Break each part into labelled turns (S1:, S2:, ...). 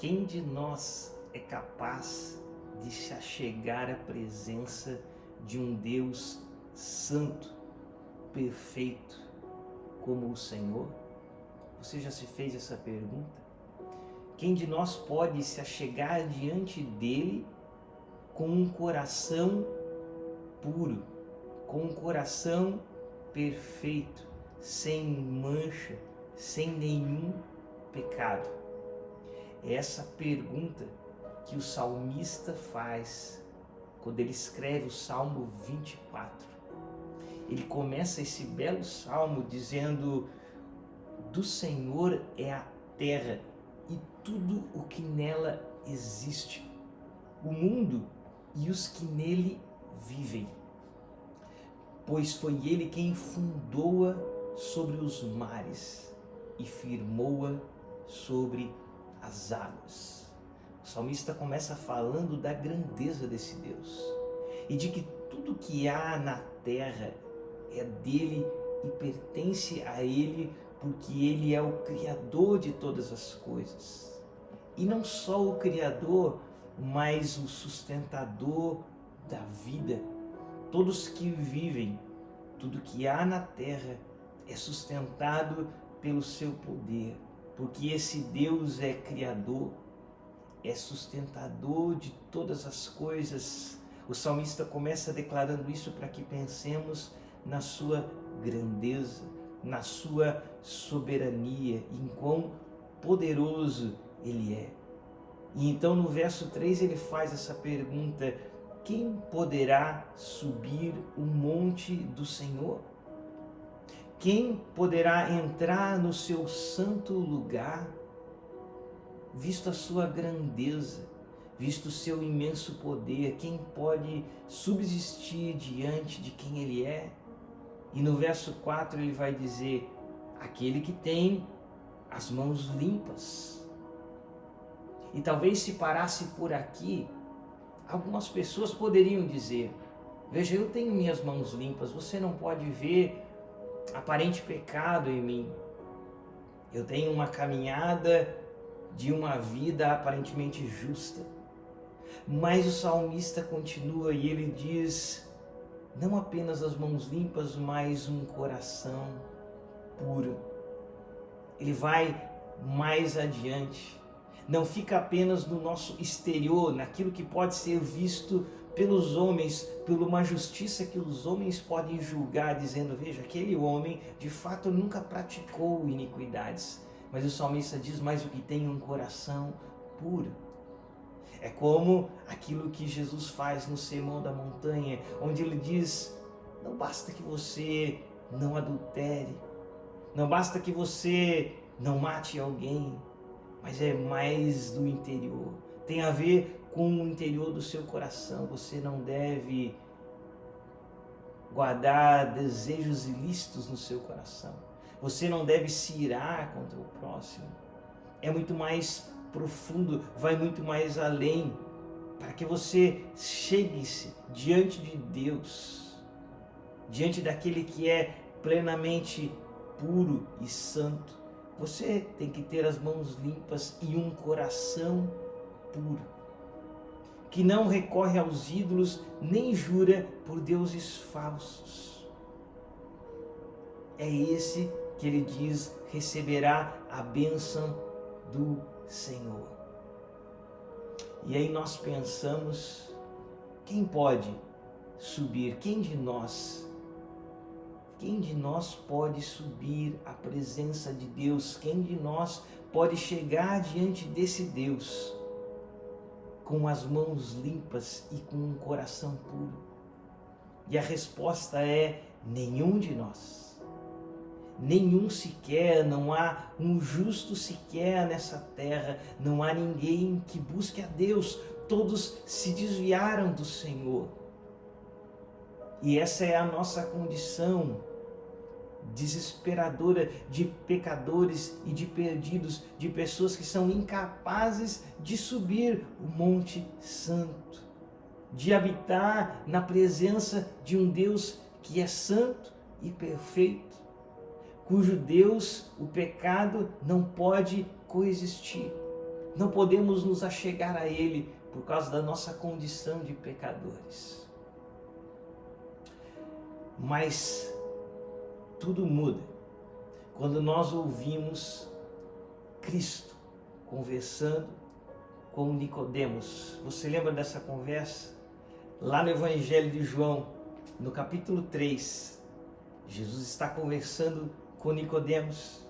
S1: Quem de nós é capaz de se achegar à presença de um Deus santo, perfeito, como o Senhor? Você já se fez essa pergunta? Quem de nós pode se achegar diante dele com um coração puro, com um coração perfeito, sem mancha, sem nenhum pecado? É essa pergunta que o salmista faz quando ele escreve o Salmo 24. Ele começa esse belo salmo dizendo: do Senhor é a terra e tudo o que nela existe, o mundo e os que nele vivem. Pois foi ele quem fundou-a sobre os mares e firmou-a sobre as águas. O salmista começa falando da grandeza desse Deus e de que tudo que há na terra é dele e pertence a ele, porque ele é o Criador de todas as coisas. E não só o Criador, mas o sustentador da vida. Todos que vivem, tudo que há na terra é sustentado pelo seu poder, porque esse Deus é Criador, é sustentador de todas as coisas. O salmista começa declarando isso para que pensemos na sua grandeza, na sua soberania, em quão poderoso ele é. E então no verso 3 ele faz essa pergunta: quem poderá subir o monte do Senhor? Quem poderá entrar no seu santo lugar? Visto a sua grandeza, visto o seu imenso poder, quem pode subsistir diante de quem ele é? E no verso 4 ele vai dizer: aquele que tem as mãos limpas. E talvez se parasse por aqui, algumas pessoas poderiam dizer: veja, eu tenho minhas mãos limpas, você não pode ver aparente pecado em mim. Eu tenho uma caminhada de uma vida aparentemente justa. Mas o salmista continua e ele diz: não apenas as mãos limpas, mas um coração puro. Ele vai mais adiante. Não fica apenas no nosso exterior, naquilo que pode ser visto pelos homens, por uma justiça que os homens podem julgar, dizendo: veja, aquele homem de fato nunca praticou iniquidades. Mas o salmista diz: mas o que tem um coração puro. É como aquilo que Jesus faz no Sermão da Montanha, onde ele diz: não basta que você não adultere, não basta que você não mate alguém, mas é mais do interior. Tem a ver com o interior do seu coração. Você não deve guardar desejos ilícitos no seu coração. Você não deve se irar contra o próximo. É muito mais profundo, vai muito mais além, para que você chegue-se diante de Deus, diante daquele que é plenamente puro e santo. Você tem que ter as mãos limpas e um coração puro, que não recorre aos ídolos, nem jura por deuses falsos. É esse que ele diz receberá a bênção do Senhor. E aí nós pensamos: quem pode subir? Quem de nós pode subir à presença de Deus? Quem de nós pode chegar diante desse Deus com as mãos limpas e com um coração puro? E a resposta é: nenhum de nós. Nenhum sequer, não há um justo sequer nessa terra, não há ninguém que busque a Deus, todos se desviaram do Senhor. E essa é a nossa condição desesperadora de pecadores e de perdidos, de pessoas que são incapazes de subir o Monte Santo, de habitar na presença de um Deus que é santo e perfeito, cujo Deus, o pecado, não pode coexistir. Não podemos nos achegar a Ele por causa da nossa condição de pecadores. Mas tudo muda quando nós ouvimos Cristo conversando com Nicodemos. Você lembra dessa conversa? Lá no Evangelho de João, no capítulo 3, Jesus está conversando com Nicodemos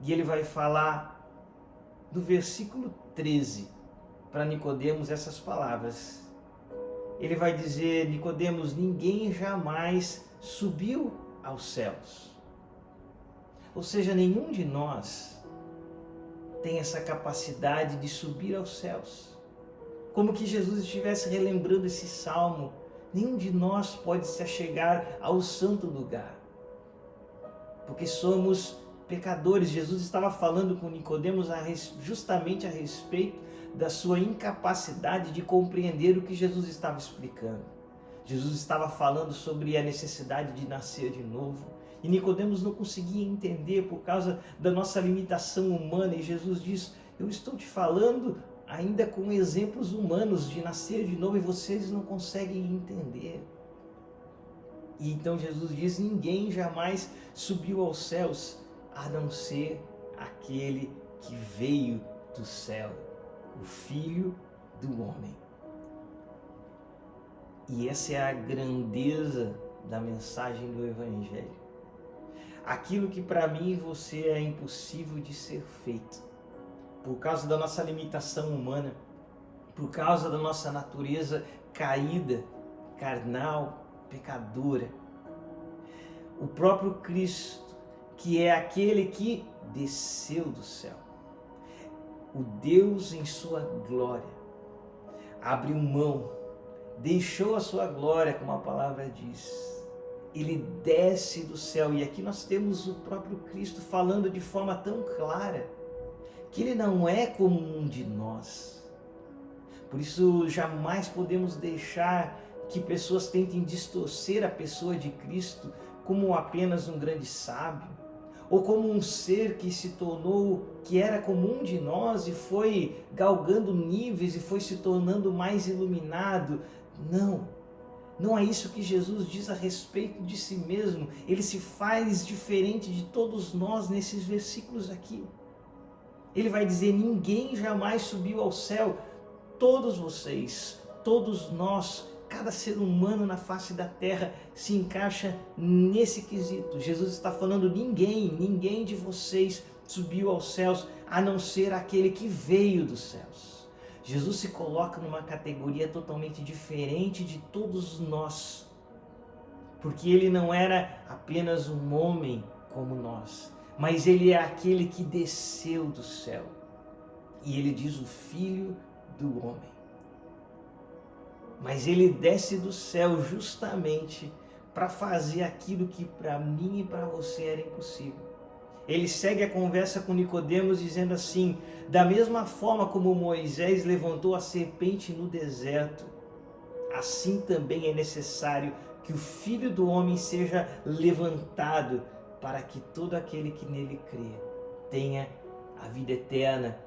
S1: e ele vai falar do versículo 13 para Nicodemos essas palavras. Ele vai dizer: Nicodemos, ninguém jamais subiu aos céus. Ou seja, nenhum de nós tem essa capacidade de subir aos céus. Como que Jesus estivesse relembrando esse salmo. Nenhum de nós pode se achegar ao santo lugar, porque somos pecadores. Jesus estava falando com Nicodemos justamente a respeito da sua incapacidade de compreender o que Jesus estava explicando. Jesus estava falando sobre a necessidade de nascer de novo, e Nicodemos não conseguia entender por causa da nossa limitação humana, e Jesus diz: eu estou te falando ainda com exemplos humanos de nascer de novo e vocês não conseguem entender. E então Jesus diz: ninguém jamais subiu aos céus a não ser aquele que veio do céu, o Filho do Homem. E essa é a grandeza da mensagem do Evangelho. Aquilo que para mim e você é impossível de ser feito, por causa da nossa limitação humana, por causa da nossa natureza caída, carnal, pecadora. O próprio Cristo, que é aquele que desceu do céu, o Deus em sua glória, abriu mão, deixou a sua glória, como a palavra diz. Ele desce do céu, e aqui nós temos o próprio Cristo falando de forma tão clara que ele não é como um de nós. Por isso jamais podemos deixar que pessoas tentem distorcer a pessoa de Cristo como apenas um grande sábio, ou como um ser que se tornou, que era comum de nós e foi galgando níveis e foi se tornando mais iluminado. Não é isso que Jesus diz a respeito de si mesmo. Ele se faz diferente de todos nós nesses versículos aqui. Ele vai dizer: ninguém jamais subiu ao céu. Todos vocês, todos nós, cada ser humano na face da terra se encaixa nesse quesito. Jesus está falando: ninguém de vocês subiu aos céus, a não ser aquele que veio dos céus. Jesus se coloca numa categoria totalmente diferente de todos nós, porque ele não era apenas um homem como nós, mas ele é aquele que desceu do céu. E ele diz: o Filho do Homem. Mas ele desce do céu justamente para fazer aquilo que para mim e para você era impossível. Ele segue a conversa com Nicodemos dizendo assim: da mesma forma como Moisés levantou a serpente no deserto, assim também é necessário que o Filho do Homem seja levantado, para que todo aquele que nele crê tenha a vida eterna.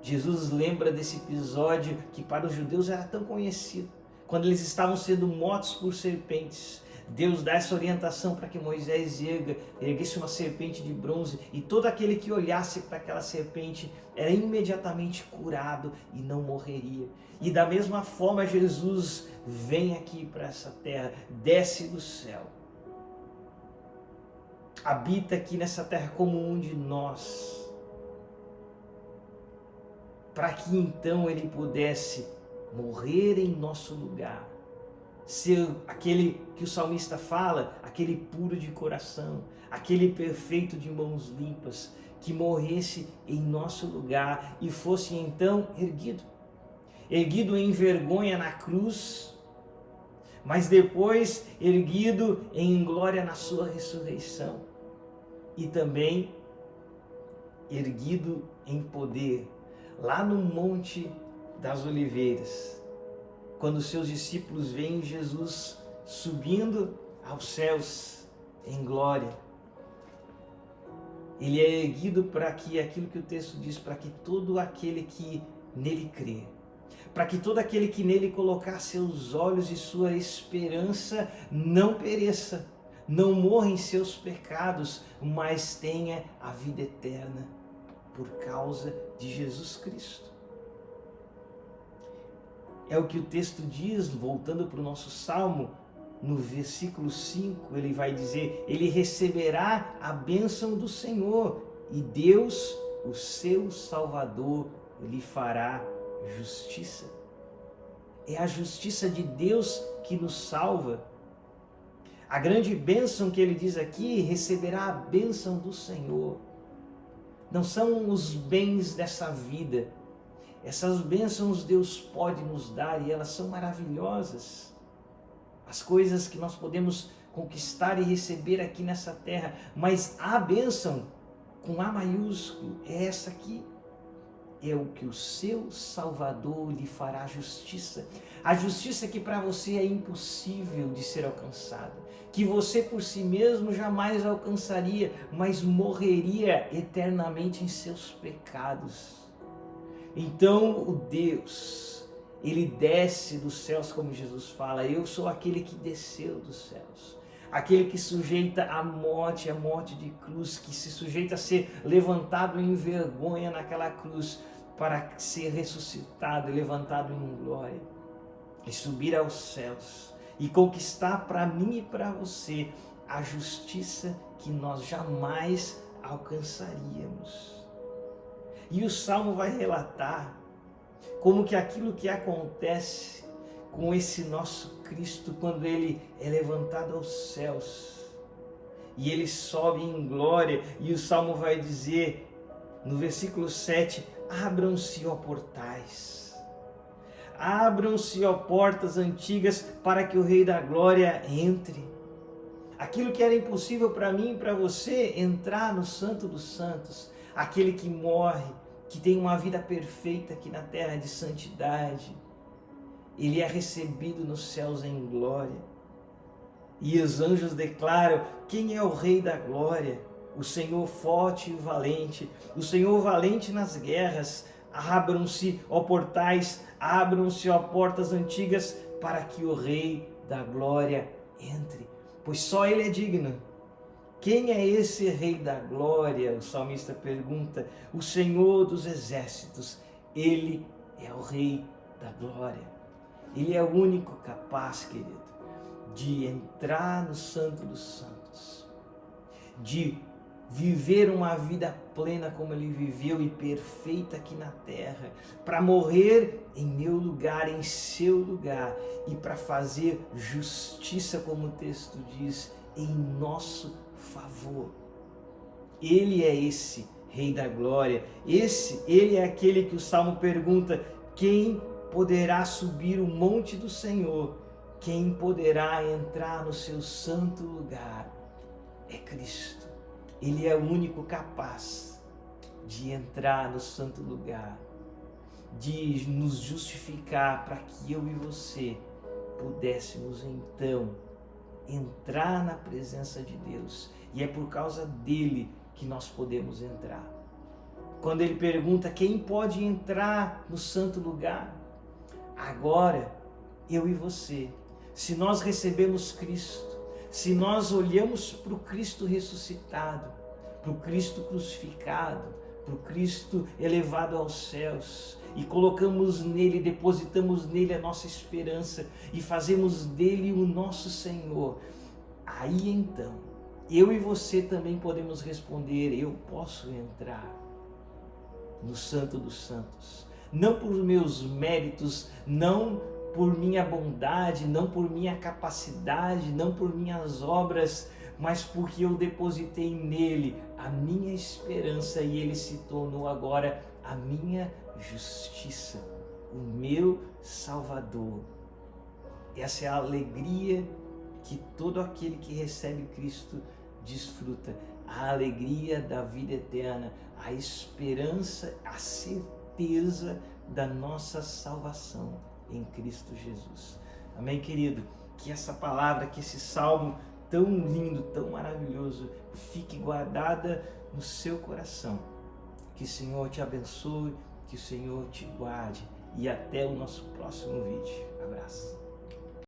S1: Jesus lembra desse episódio que para os judeus era tão conhecido, quando eles estavam sendo mortos por serpentes. Deus dá essa orientação para que Moisés erguesse uma serpente de bronze, e todo aquele que olhasse para aquela serpente era imediatamente curado e não morreria. E da mesma forma Jesus vem aqui para essa terra, desce do céu, habita aqui nessa terra como um de nós, para que então ele pudesse morrer em nosso lugar, ser aquele que o salmista fala, aquele puro de coração, aquele perfeito de mãos limpas, que morresse em nosso lugar e fosse então erguido em vergonha na cruz, mas depois erguido em glória na sua ressurreição, e também erguido em poder lá no Monte das Oliveiras, quando seus discípulos veem Jesus subindo aos céus em glória. ele é erguido para que, aquilo que o texto diz, para que todo aquele que nele crê, para que todo aquele que nele colocar seus olhos e sua esperança não pereça, não morra em seus pecados, mas tenha a vida eterna por causa de Jesus Cristo. É o que o texto diz, voltando para o nosso Salmo, no versículo 5, ele vai dizer: ele receberá a bênção do Senhor e Deus, o seu Salvador, lhe fará justiça. É a justiça de Deus que nos salva. A grande bênção que ele diz aqui, receberá a bênção do Senhor. Não são os bens dessa vida. Essas bênçãos Deus pode nos dar e elas são maravilhosas. As coisas que nós podemos conquistar e receber aqui nessa terra. Mas a bênção, com A maiúsculo, é essa aqui. É o que o seu Salvador lhe fará justiça. A justiça que para você é impossível de ser alcançada. Que você por si mesmo jamais alcançaria, mas morreria eternamente em seus pecados. Então o Deus, ele desce dos céus, como Jesus fala: eu sou aquele que desceu dos céus. Aquele que sujeita a morte de cruz, que se sujeita a ser levantado em vergonha naquela cruz, para ser ressuscitado e levantado em glória, e subir aos céus, e conquistar para mim e para você a justiça que nós jamais alcançaríamos. E o Salmo vai relatar como que aquilo que acontece com esse nosso Cristo, quando ele é levantado aos céus e ele sobe em glória, e o Salmo vai dizer no versículo 7: abram-se, ó portais, abram-se, ó portas antigas, para que o Rei da Glória entre. Aquilo que era impossível para mim e para você, entrar no Santo dos Santos, aquele que morre, que tem uma vida perfeita aqui na terra de santidade, ele é recebido nos céus em glória. E os anjos declaram: quem é o Rei da Glória? O Senhor forte e valente, o Senhor valente nas guerras. Abram-se, ó portais, abram-se, ó portas antigas, para que o Rei da Glória entre, pois só ele é digno. Quem é esse Rei da Glória? O salmista pergunta. O Senhor dos exércitos, ele é o Rei da Glória. Ele é o único capaz, querido, de entrar no Santo dos Santos, de viver uma vida plena como ele viveu e perfeita aqui na terra, para morrer em meu lugar, em seu lugar, e para fazer justiça, como o texto diz, em nosso favor. Ele é esse Rei da Glória. Ele é aquele que o Salmo pergunta: quem poderá subir o monte do Senhor? Quem poderá entrar no seu santo lugar? É Cristo. Ele é o único capaz de entrar no santo lugar, de nos justificar, para que eu e você pudéssemos então entrar na presença de Deus. E é por causa dele que nós podemos entrar. Quando ele pergunta: quem pode entrar no santo lugar? Agora, eu e você, se nós recebemos Cristo, se nós olhamos para o Cristo ressuscitado, para o Cristo crucificado, para o Cristo elevado aos céus, e colocamos nele, depositamos nele a nossa esperança e fazemos dele o nosso Senhor, aí então, eu e você também podemos responder: eu posso entrar no Santo dos Santos, não por meus méritos, não por minha bondade, não por minha capacidade, não por minhas obras, mas porque eu depositei nele a minha esperança e ele se tornou agora a minha justiça, o meu Salvador. Essa é a alegria que todo aquele que recebe Cristo desfruta, a alegria da vida eterna, a esperança, a certeza da nossa salvação em Cristo Jesus. Amém, querido? Que essa palavra, que esse salmo tão lindo, tão maravilhoso, fique guardada no seu coração. Que o Senhor te abençoe, que o Senhor te guarde e até o nosso próximo vídeo. Abraço.